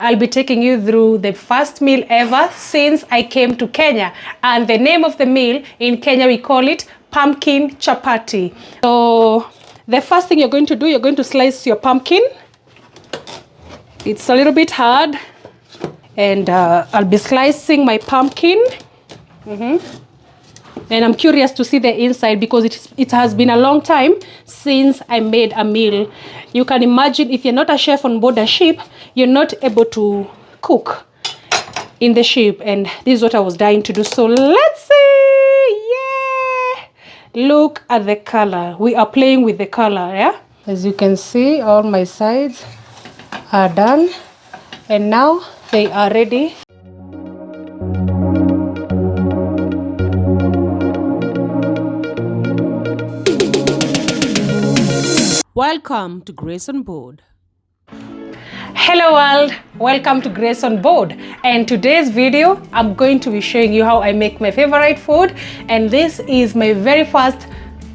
I'll be taking you through the first meal ever since I came to Kenya. And the name of the meal, in Kenya we call it pumpkin chapati. So the first thing you're going to do, you're going to slice your pumpkin. It's a little bit hard. And I'll be slicing my pumpkin. And I'm curious to see the inside because it has been a long time since I made a meal. You can imagine if you're not a chef on board a ship, you're not able to cook in the ship. And this is what I was dying to do. So let's see. Yeah. Look at the color. We are playing with the color. Yeah. As you can see, all my sides are done. And now they are ready. Welcome to Grace on Board. Hello world, welcome to Grace on Board. And today's video, I'm going to be showing you how I make my favorite food. And this is my very first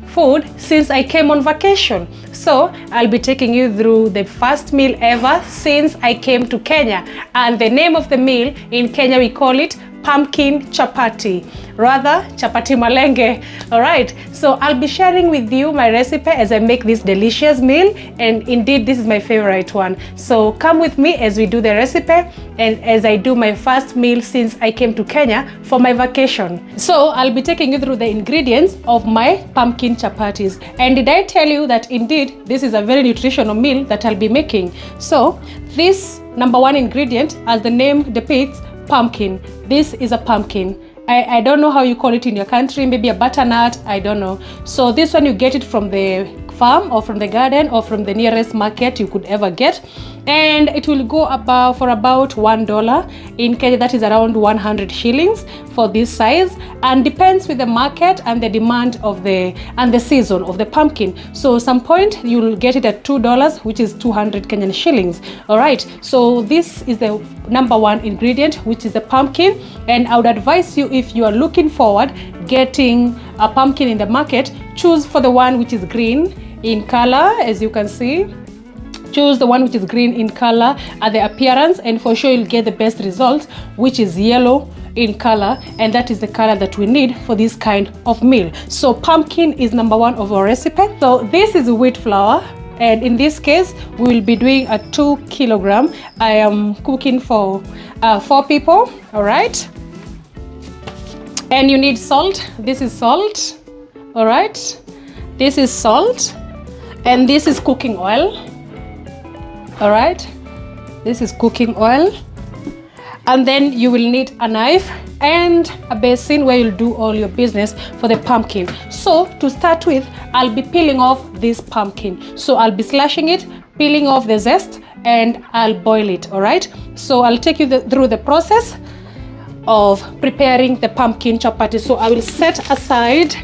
food since I came on vacation. So I'll be taking you through the first meal ever since I came to Kenya. And the name of the meal, in Kenya we call it pumpkin chapati, rather chapati malenge. All right, so I'll be sharing with you my recipe as I make this delicious meal, and indeed this is my favorite one. So come with me as we do the recipe and as I do my first meal since I came to Kenya for my vacation. So I'll be taking you through the ingredients of my pumpkin chapatis. And did I tell you that indeed this is a very nutritional meal that I'll be making? So this number one ingredient, as the name depicts, pumpkin. This is a pumpkin. I don't know how you call it in your country, maybe a butternut, I don't know. So this one you get it from the farm or from the garden or from the nearest market you could ever get. And it will go for about $1 in Kenya. That is around 100 shillings for this size, and depends with the market and the demand of the season of the pumpkin. So some point you'll get it at $2, which is 200 Kenyan shillings. All right, so this is the number one ingredient, which is the pumpkin. And I would advise you, if you are looking forward getting a pumpkin in the market, choose for the one which is green in color. As you can see, choose the one which is green in color at the appearance, and for sure you'll get the best result, which is yellow in color, and that is the color that we need for this kind of meal. So pumpkin is number one of our recipe. So this is wheat flour, and in this case we will be doing a 2 kilogram. I am cooking for 4 people. All right, and you need salt. This is salt. All right, this is salt, and this is cooking oil. All right, this is cooking oil. And then you will need a knife and a basin where you'll do all your business for the pumpkin. So to start with, I'll be peeling off this pumpkin. So I'll be slashing it, peeling off the zest, and I'll boil it. All right, so I'll take you through the process of preparing the pumpkin chapati. So I will set aside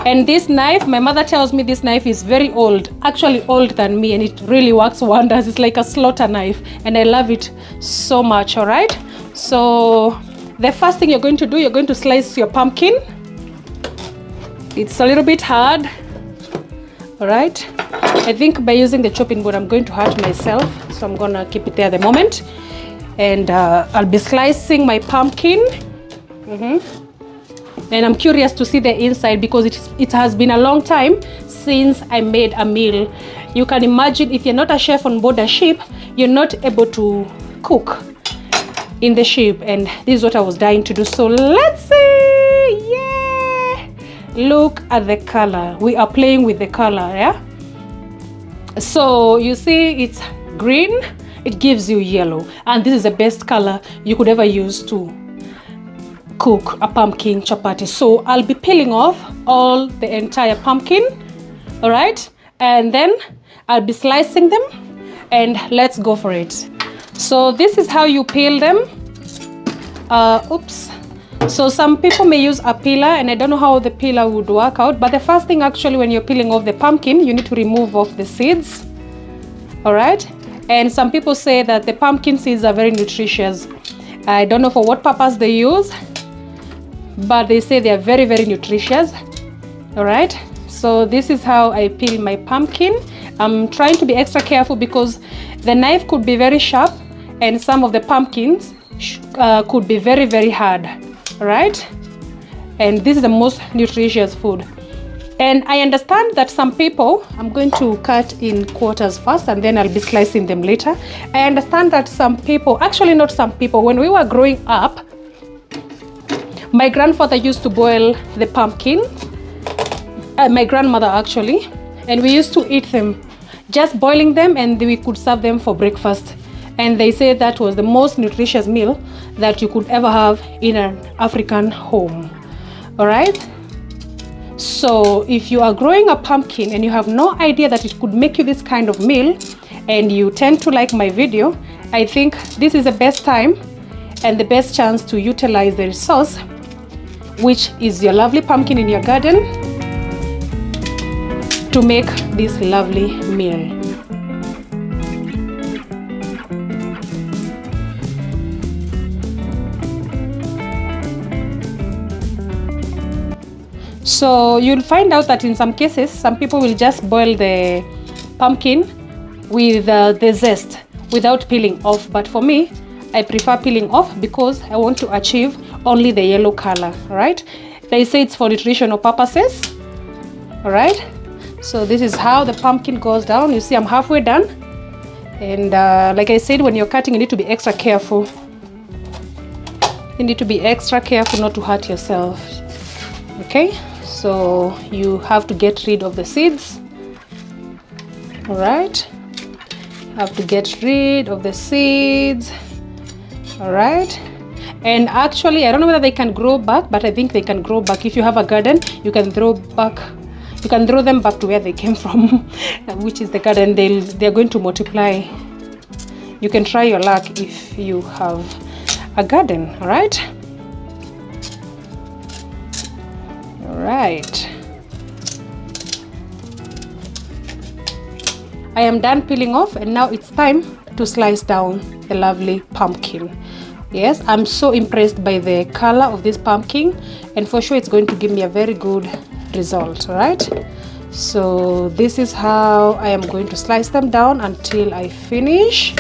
and this knife, my mother tells me this knife is very old, actually older than me, and it really works wonders. It's like a slaughter knife, and I love it so much. All right, so the first thing you're going to do, you're going to slice your pumpkin. It's a little bit hard. All right, I think by using the chopping board I'm going to hurt myself, so I'm gonna keep it there at the moment. And I'll be slicing my pumpkin. And I'm curious to see the inside because it has been a long time since I made a meal. You can imagine if you're not a chef on board a ship, you're not able to cook in the ship. And this is what I was dying to do. So let's see. Yeah. Look at the color. We are playing with the color. Yeah. So you see it's green. It gives you yellow. And this is the best color you could ever use to cook a pumpkin chapati. So I'll be peeling off all the entire pumpkin. All right, and then I'll be slicing them, and let's go for it. So this is how you peel them. So some people may use a peeler, and I don't know how the peeler would work out, but the first thing actually when you're peeling off the pumpkin, you need to remove off the seeds. All right, and some people say that the pumpkin seeds are very nutritious. I don't know for what purpose they use, but they say they are very, very nutritious. All right, so this is how I peel my pumpkin. I'm trying to be extra careful because the knife could be very sharp and some of the pumpkins could be very, very hard. All right, and this is the most nutritious food. And I understand that some people, I'm going to cut in quarters first and then I'll be slicing them later. I understand that some people, actually not some people, when we were growing up, my grandfather used to boil the pumpkin, my grandmother actually, and we used to eat them, just boiling them, and we could serve them for breakfast. And they say that was the most nutritious meal that you could ever have in an African home. All right. So if you are growing a pumpkin and you have no idea that it could make you this kind of meal, and you tend to like my video, I think this is the best time and the best chance to utilize the resource, which is your lovely pumpkin in your garden, to make this lovely meal. So you'll find out that in some cases, some people will just boil the pumpkin with the zest without peeling off. But for me, I prefer peeling off because I want to achieve only the yellow color, right? They say it's for nutritional purposes, all right? So this is how the pumpkin goes down. You see, I'm halfway done. And like I said, when you're cutting, you need to be extra careful. You need to be extra careful not to hurt yourself, okay? So you have to get rid of the seeds. All right, have to get rid of the seeds. All right, and actually I don't know whether they can grow back, but I think they can grow back. If you have a garden, you can throw them back to where they came from, which is the garden. They're going to multiply. You can try your luck if you have a garden. All right. Right, I am done peeling off, and now it's time to slice down the lovely pumpkin. Yes, I'm so impressed by the color of this pumpkin, and for sure it's going to give me a very good result. All right, so this is how I am going to slice them down until I finish.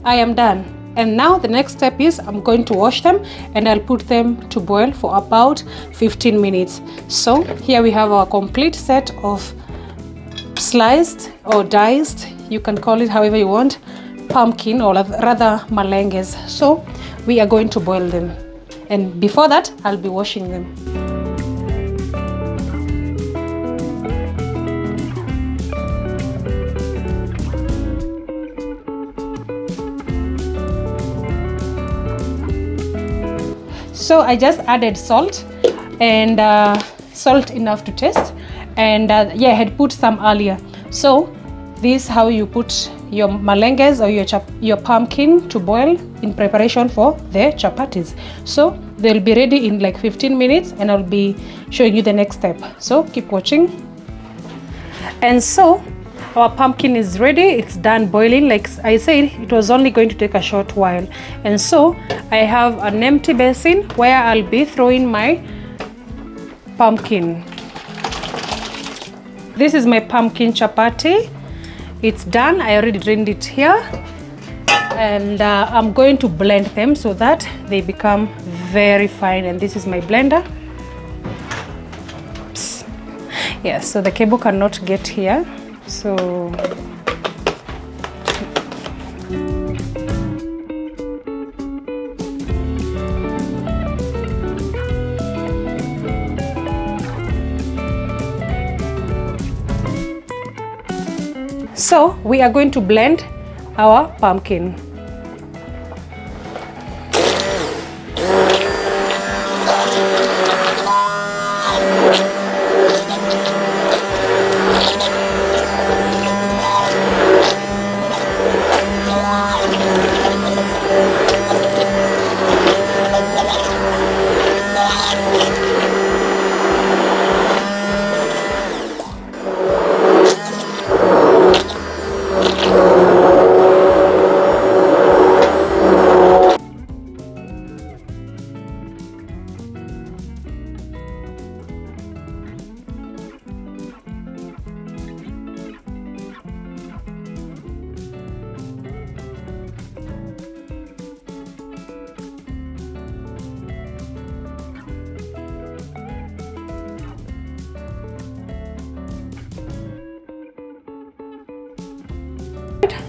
I am done, and now the next step is I'm going to wash them and I'll put them to boil for about 15 minutes. So here we have our complete set of sliced or diced, you can call it however you want, pumpkin, or rather malenges. So we are going to boil them, and before that I'll be washing them. So I just added salt, and salt enough to taste, and yeah, I had put some earlier. So this is how you put your malenges or your pumpkin to boil in preparation for the chapatis. So they'll be ready in like 15 minutes, and I'll be showing you the next step. So keep watching. And so our pumpkin is ready. It's done boiling. Like I said, it was only going to take a short while. And so I have an empty basin where I'll be throwing my pumpkin. This is my pumpkin chapati. It's done. I already drained it here, and I'm going to blend them so that they become very fine. And this is my blender. Oops. Yeah, so the cable cannot get here. So So we are going to blend our pumpkin.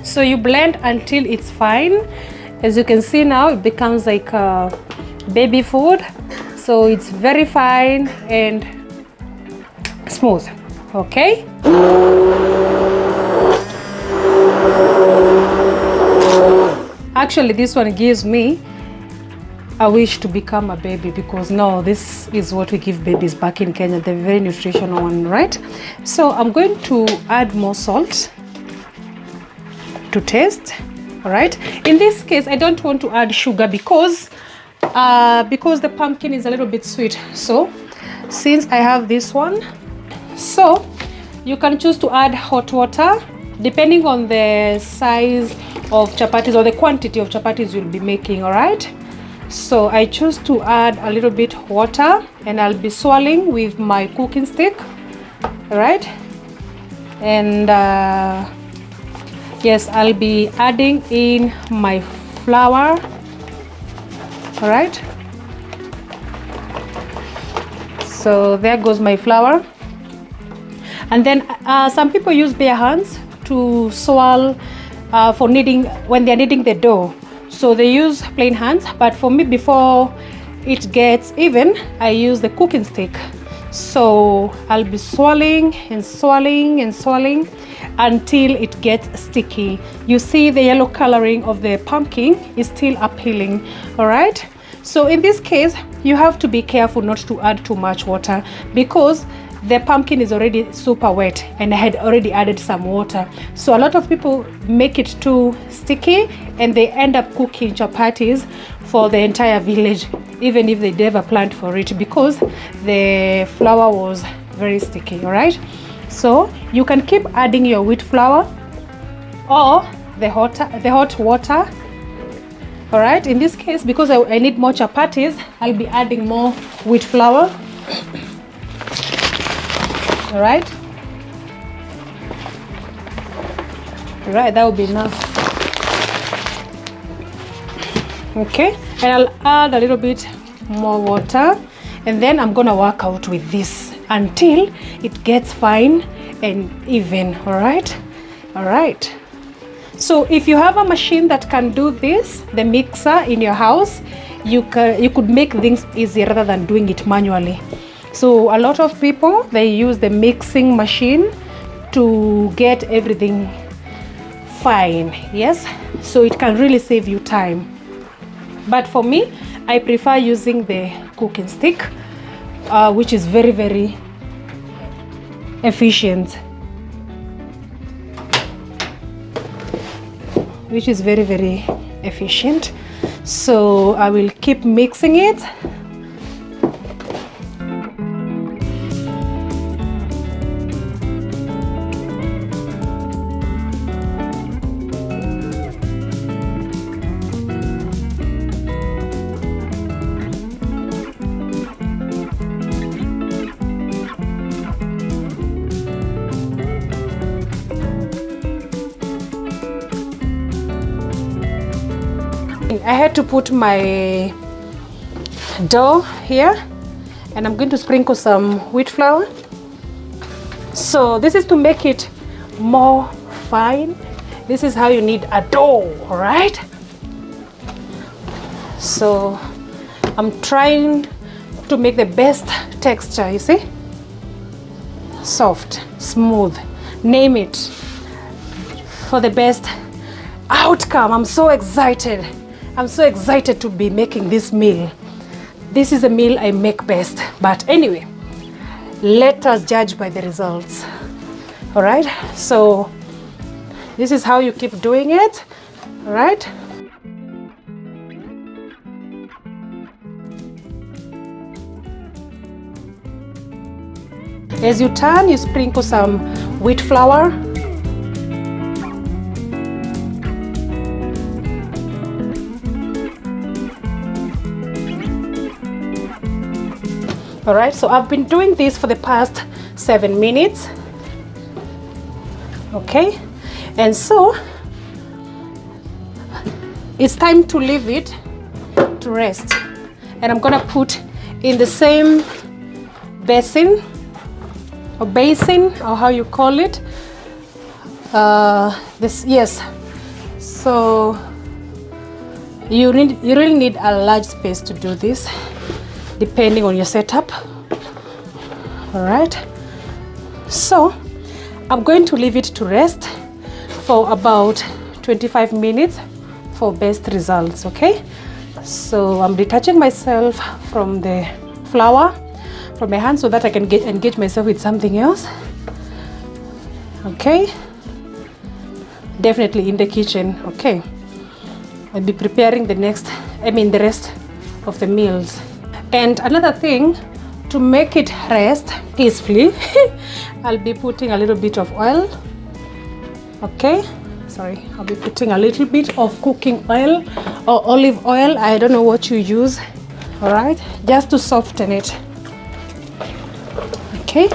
So you blend until it's fine. As you can see now, it becomes like baby food. So it's very fine and smooth. Okay. Actually, this one gives me a wish to become a baby, because now this is what we give babies back in Kenya, the very nutritional one, right? So I'm going to add more salt to taste. All right, in this case I don't want to add sugar because the pumpkin is a little bit sweet. So since I have this one, so you can choose to add hot water depending on the size of chapatis or the quantity of chapatis you'll be making. All right, so I choose to add a little bit water and I'll be swirling with my cooking stick. All right, and yes, I'll be adding in my flour. All right, so there goes my flour. And then some people use bare hands to swirl for kneading, when they're kneading the dough. So they use plain hands, but for me, before it gets even, I use the cooking stick. So I'll be swirling and swirling and swirling until it gets sticky. You see the yellow coloring of the pumpkin is still appealing. All right, so in this case you have to be careful not to add too much water, because the pumpkin is already super wet and I had already added some water. So a lot of people make it too sticky and they end up cooking chapatis for the entire village, even if they never planned for it, because the flour was very sticky. All right, so you can keep adding your wheat flour or the hot water. All right, in this case, because I need more chapatis, I'll be adding more wheat flour. All right, that will be enough. Okay, and I'll add a little bit more water, and then I'm gonna work out with this until it gets fine and even. All right, so if you have a machine that can do this, the mixer in your house, you could make things easier rather than doing it manually. So a lot of people, they use the mixing machine to get everything fine. Yes, so it can really save you time. But for me, I prefer using the cooking stick, which is very, very efficient. So I will keep mixing it. I had to put my dough here, and I'm going to sprinkle some wheat flour. So this is to make it more fine. This is how you need a dough, all right? So I'm trying to make the best texture, you see? Soft, smooth, name it. for the best outcome. I'm so excited. I'm so excited to be making this meal. This is a meal I make best. But anyway, let us judge by the results. All right, so this is how you keep doing it. All right. As you turn, you sprinkle some wheat flour. All right, so I've been doing this for the past 7 minutes. Okay, and so it's time to leave it to rest. And I'm gonna put in the same basin, or how you call it. So you really need a large space to do this, depending on your setup. All right, so I'm going to leave it to rest for about 25 minutes for best results. Okay, so I'm detaching myself from the flour from my hand so that I can engage myself with something else. Okay, definitely in the kitchen. Okay, I'll be preparing the rest of the meals. And another thing, to make it rest peacefully, I'll be putting a little bit of oil. Okay, sorry, I'll be putting a little bit of cooking oil or olive oil. I don't know what you use. All right, just to soften it. Okay.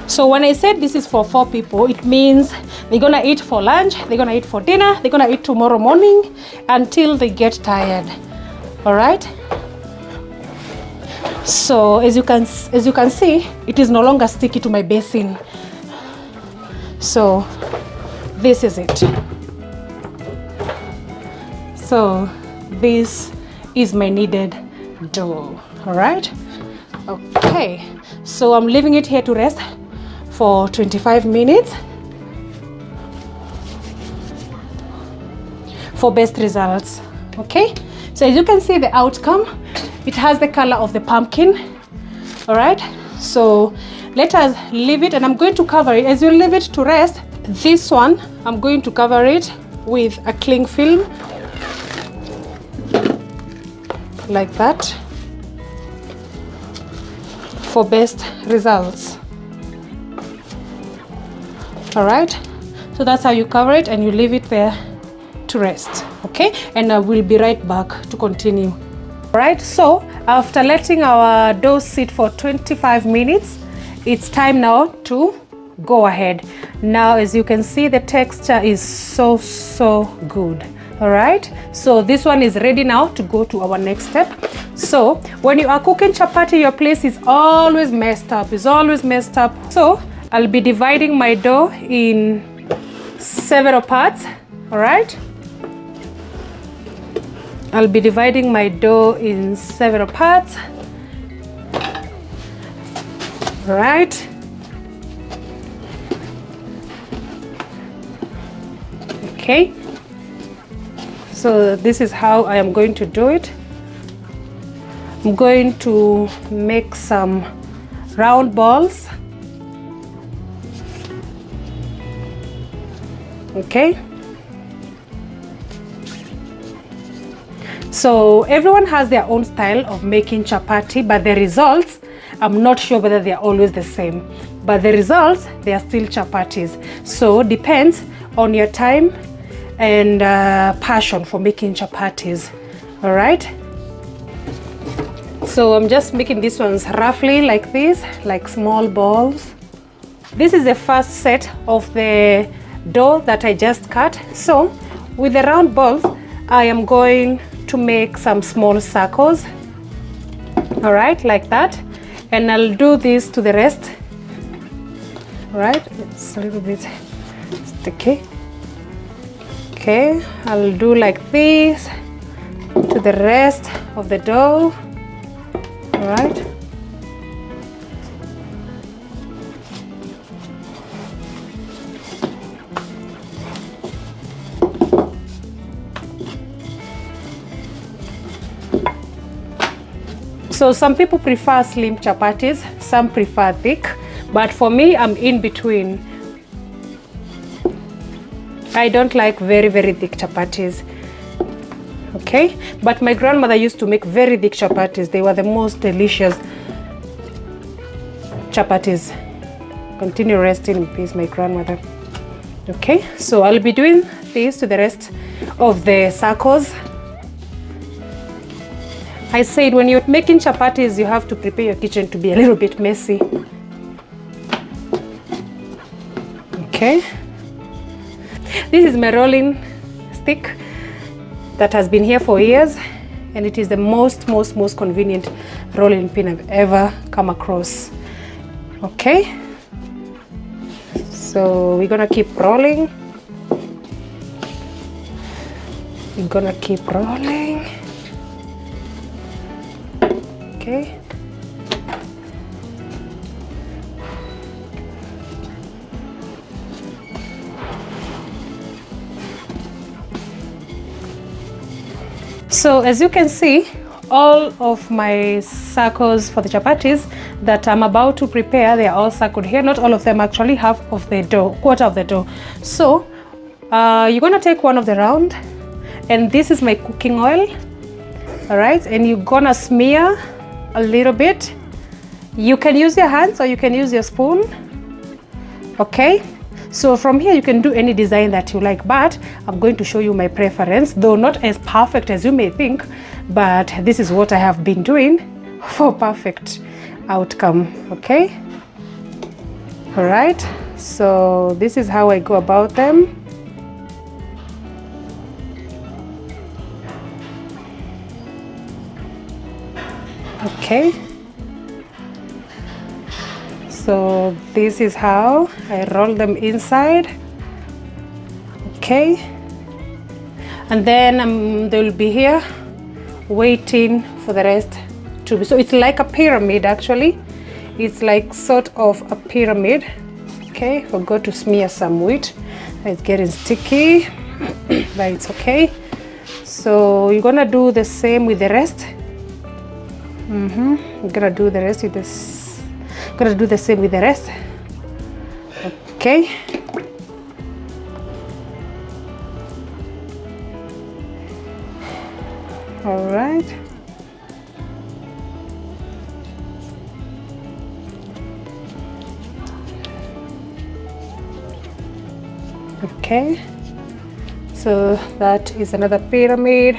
So when I said this is for 4 people, it means they're gonna eat for lunch, they're gonna eat for dinner, they're gonna eat tomorrow morning until they get tired. All right. So as you can see, it is no longer sticky to my basin. So this is it. So this is my kneaded dough. All right. Okay. So I'm leaving it here to rest for 25 minutes for best results. Okay, so as you can see the outcome, it has the color of the pumpkin. All right, so let us leave it, and I'm going to cover it. As you leave it to rest, this one I'm going to cover it with a cling film like that for best results. All right, so that's how you cover it, and you leave it there to rest. Okay, and I will be right back to continue. All right, so after letting our dough sit for 25 minutes, it's time now to go ahead. Now as you can see, the texture is so good. All right, so this one is ready now to go to our next step. So when you are cooking chapati, your place is always messed up. So I'll be dividing my dough in several parts. All right, I'll be dividing my dough in several parts. All right, okay, so this is how I am going to do it. I'm going to make some round balls. Okay, so everyone has their own style of making chapati, but the results, I'm not sure whether they are always the same, but the results, they are still chapatis. So depends on your time and passion for making chapatis. All right, so I'm just making these ones roughly like this, like small balls. This is the first set of the dough that I just cut. So with the round balls, I am going to make some small circles. All right, like that, and I'll do this to the rest. All right, it's a little bit sticky. Okay, I'll do like this to the rest of the dough. All right. So some people prefer slim chapatis, some prefer thick, but for me, I'm in between. I don't like very thick chapatis. Okay, but my grandmother used to make very thick chapatis. They were the most delicious chapatis. Continue resting in peace, my grandmother. Okay, so I'll be doing this to the rest of the circles. I said when you're making chapatis, you have to prepare your kitchen to be a little bit messy. Okay. This is my rolling stick that has been here for years, and it is the most convenient rolling pin I've ever come across. Okay. So we're gonna keep rolling. We're gonna keep rolling. Okay. So as you can see, all of my circles for the chapatis that I'm about to prepare, they are all circled here. Not all of them, actually, half of the dough, quarter of the dough. So you're gonna take one of the round, and this is my cooking oil. All right, and you're gonna smear a little bit. You can use your hands or you can use your spoon. Okay, so from here you can do any design that you like, but I'm going to show you my preference, though not as perfect as you may think, but this is what I have been doing for perfect outcome. Okay, all right, so this is how I go about them. Okay, so this is how I roll them inside. Okay, and then they will be here waiting for the rest to be. So it's like a pyramid, actually. It's like sort of a pyramid. Okay, forgot to smear some wheat. It's getting sticky, but it's okay. So you're gonna do the same with the rest. I'm gonna do the rest with this. Gonna do the same with the rest. Okay. All right. Okay. So that is another pyramid.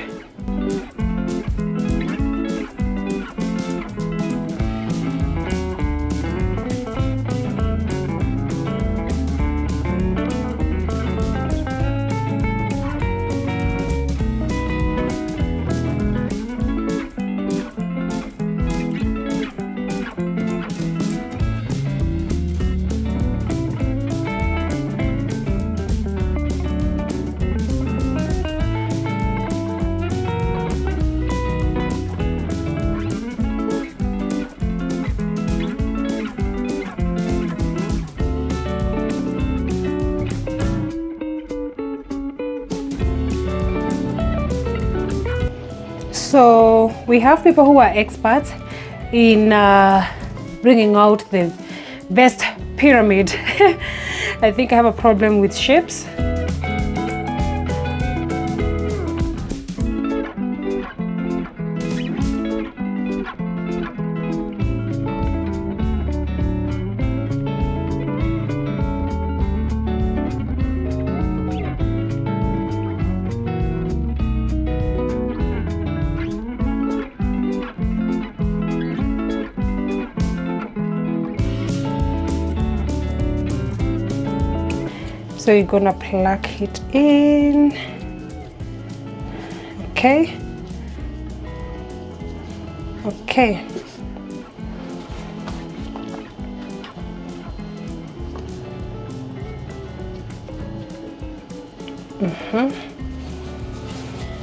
So we have people who are experts in bringing out the best pyramid. I think I have a problem with shapes. So you're gonna plug it in. Okay. Okay.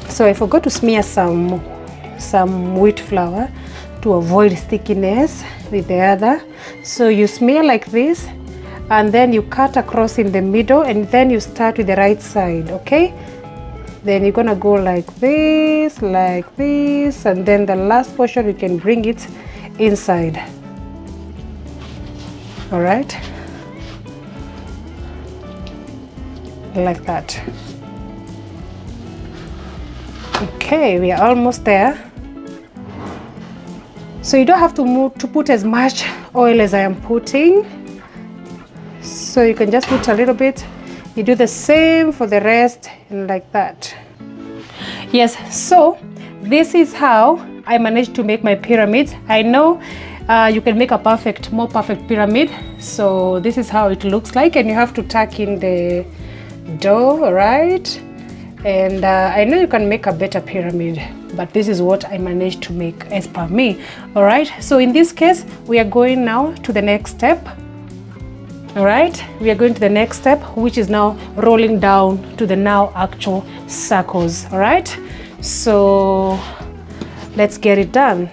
So I forgot to smear some wheat flour to to avoid stickiness with the other. So you smear like this, and then you cut across in the middle, and then you start with the right side, okay? Then you're gonna go like this, and then the last portion you can bring it inside. All right, like that. Okay, we are almost there. So you don't have to put as much oil as I am putting. So you can just put a little bit. You do the same for the rest, and like that. Yes, so this is how I managed to make my pyramids. I know you can make a more perfect pyramid. So this is how it looks like, and you have to tuck in the dough, right? And I know you can make a better pyramid, but this is what I managed to make as per me. All right, so in this case, we are going now to the next step. All right, we are going to the next step, which is now rolling down to the now actual circles. All right, so let's get it done.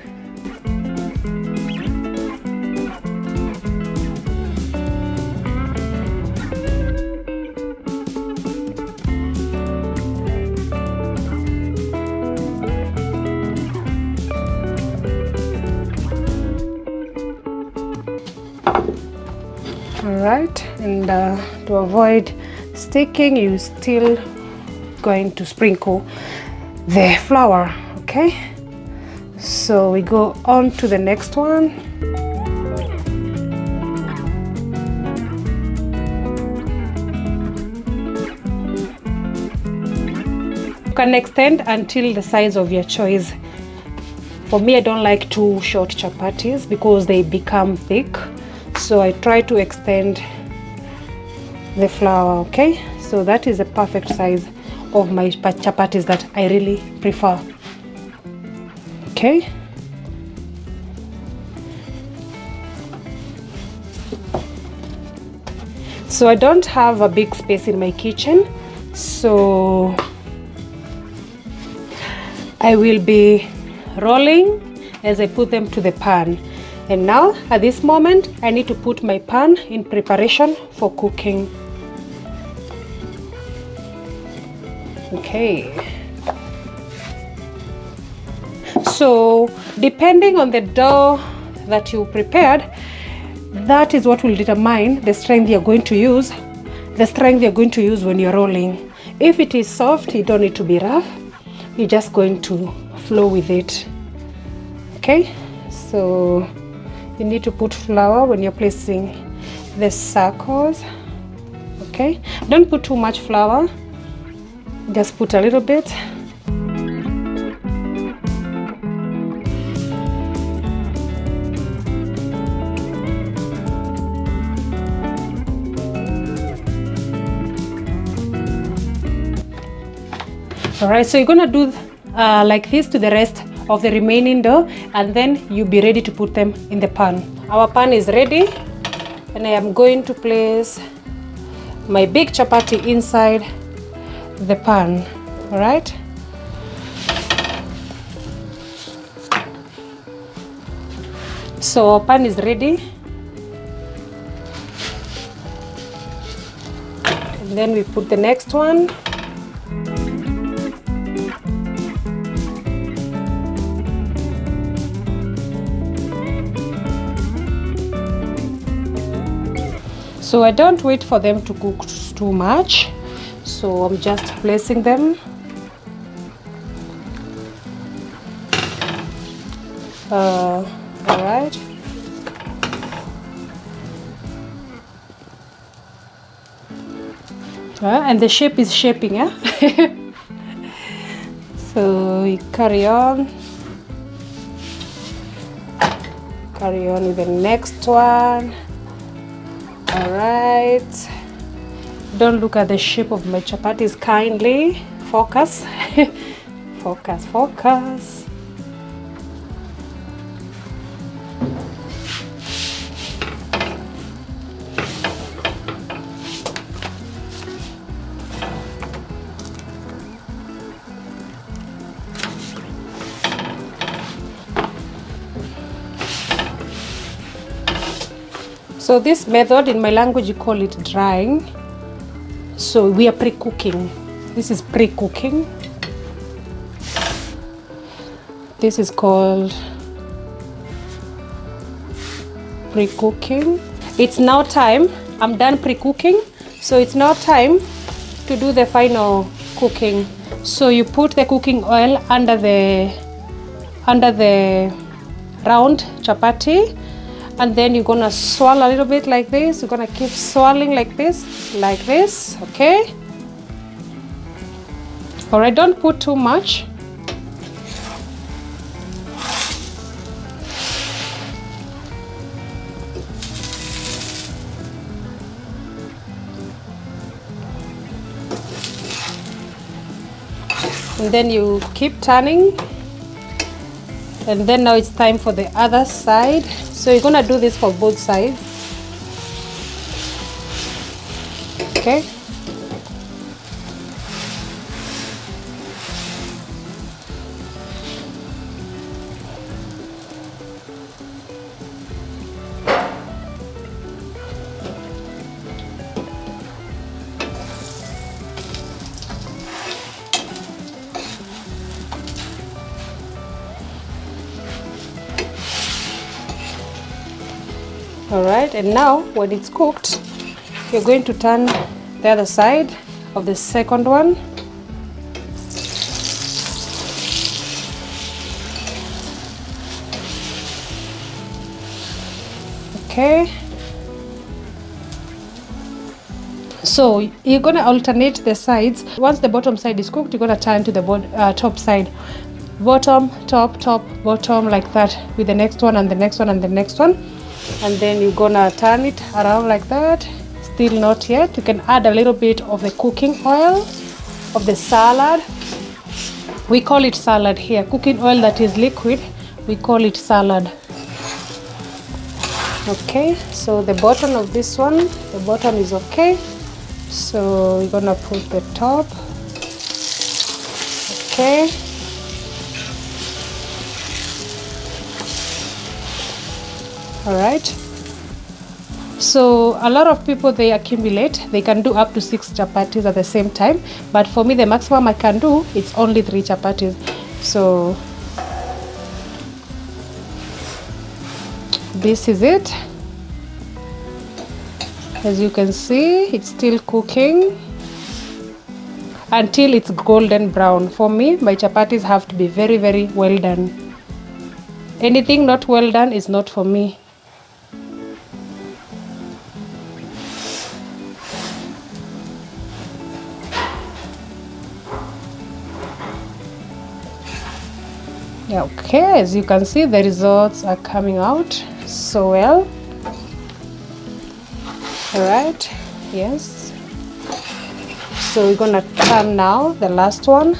Alright, and to avoid sticking, you still going to sprinkle the flour, okay? So we go on to the next one. You can extend until the size of your choice. For me, I don't like too short chapatis because they become thick. So I try to extend the flour, okay? So that is the perfect size of my chapatis that I really prefer, okay? So I don't have a big space in my kitchen, so I will be rolling as I put them to the pan. And now at this moment I need to put my pan in preparation for cooking. Okay, so depending on the dough that you prepared, that is what will determine the strength you're going to use, when you're rolling. If it is soft, you don't need to be rough, you're just going to flow with it, okay? So you need to put flour when you're placing the circles, okay? Don't put too much flour, just put a little bit. All right, so you're gonna do like this to the rest of the remaining dough, and then you'll be ready to put them in the pan. Our pan is ready, and I am going to place my big chapati inside the pan. All right, so our pan is ready, and then we put the next one. So I don't wait for them to cook too much, so I'm just placing them. All right. And the shape is shaping, yeah? So we carry on with the next one. All right, don't look at the shape of my chapatis kindly. Focus. Focus. So this method, in my language you call it drying. So we are pre-cooking. This is pre-cooking. This is called pre-cooking. It's now time. I'm done pre-cooking. So it's now time to do the final cooking. So you put the cooking oil under the round chapati, and then you're gonna swirl a little bit like this. You're gonna keep swirling like this, okay? All right, don't put too much. And then you keep turning, and then now it's time for the other side. So you're gonna do this for both sides, okay? All right, and now when it's cooked, you're going to turn the other side of the second one. Okay. So you're going to alternate the sides. Once the bottom side is cooked, you're going to turn to the top side. Bottom, top, top, bottom, like that, with the next one and the next one and the next one. And then you're gonna turn it around like that. Still not yet. You can add a little bit of the cooking oil of the salad. We call it salad here. Cooking oil that is liquid, we call it salad. Okay, so the bottom of this one, the bottom is okay. So we're gonna put the top. Okay. All right, so a lot of people, they accumulate. They can do up to 6 chapatis at the same time, but for me the maximum I can do, it's only 3 chapatis. So this is it. As you can see, it's still cooking until it's golden brown. For me, my chapatis have to be very, very well done. Anything not well done is not for me. Okay, as you can see, the results are coming out so well. All right, yes. So we're gonna turn now the last one.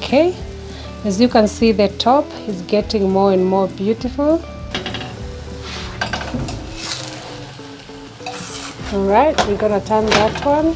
Okay, as you can see, the top is getting more and more beautiful. All right, we're gonna turn that one.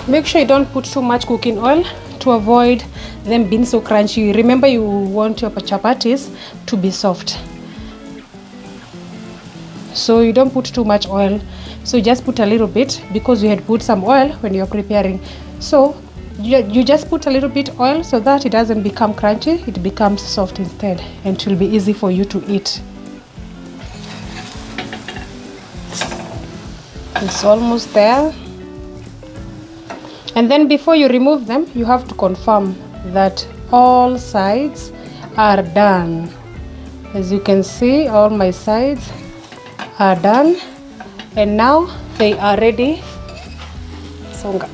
Make sure you don't put too much cooking oil to avoid them being so crunchy. Remember, you want your chapatis to be soft, so you don't put too much oil. So just put a little bit, because you had put some oil when you're preparing. So you just put a little bit oil so that it doesn't become crunchy, it becomes soft instead, and it will be easy for you to eat. It's almost there. And then before you remove them, you have to confirm that all sides are done. As you can see, all my sides are done, and now they are ready. Songa.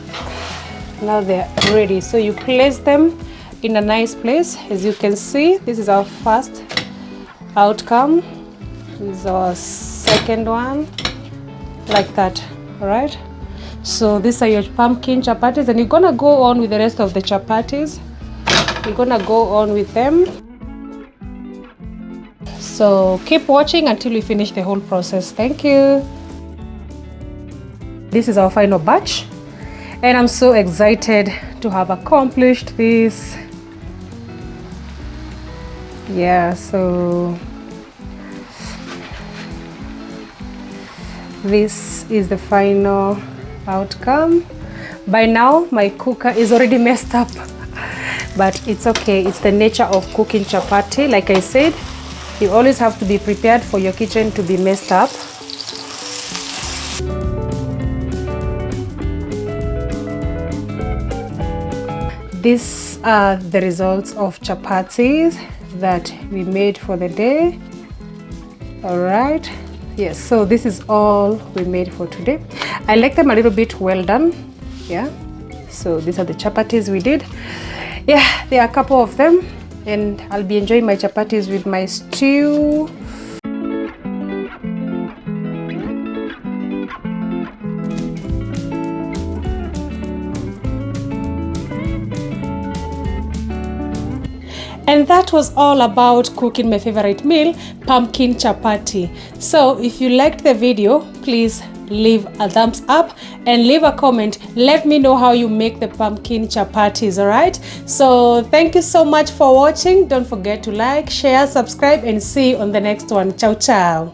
Now they are ready. So you place them in a nice place. As you can see, this is our first outcome. This is our second one, like that. All right. So these are your pumpkin chapatis, and you're gonna go on with the rest of the chapatis. You're gonna go on with them. So keep watching until we finish the whole process. Thank you. This is our final batch, and I'm so excited to have accomplished this. Yeah, so this is the final outcome. By now my cooker is already messed up, but it's okay. It's the nature of cooking chapati. Like I said, you always have to be prepared for your kitchen to be messed up. These are the results of chapatis that we made for the day. All right. Yes, so this is all we made for today. I like them a little bit well done. Yeah, so these are the chapatis we did. Yeah, there are a couple of them, and I'll be enjoying my chapatis with my stew. And that was all about cooking my favorite meal, pumpkin chapati. So if you liked the video, please leave a thumbs up and leave a comment. Let me know how you make the pumpkin chapatis, all right? So thank you so much for watching. Don't forget to like, share, subscribe, and see you on the next one. Ciao, ciao.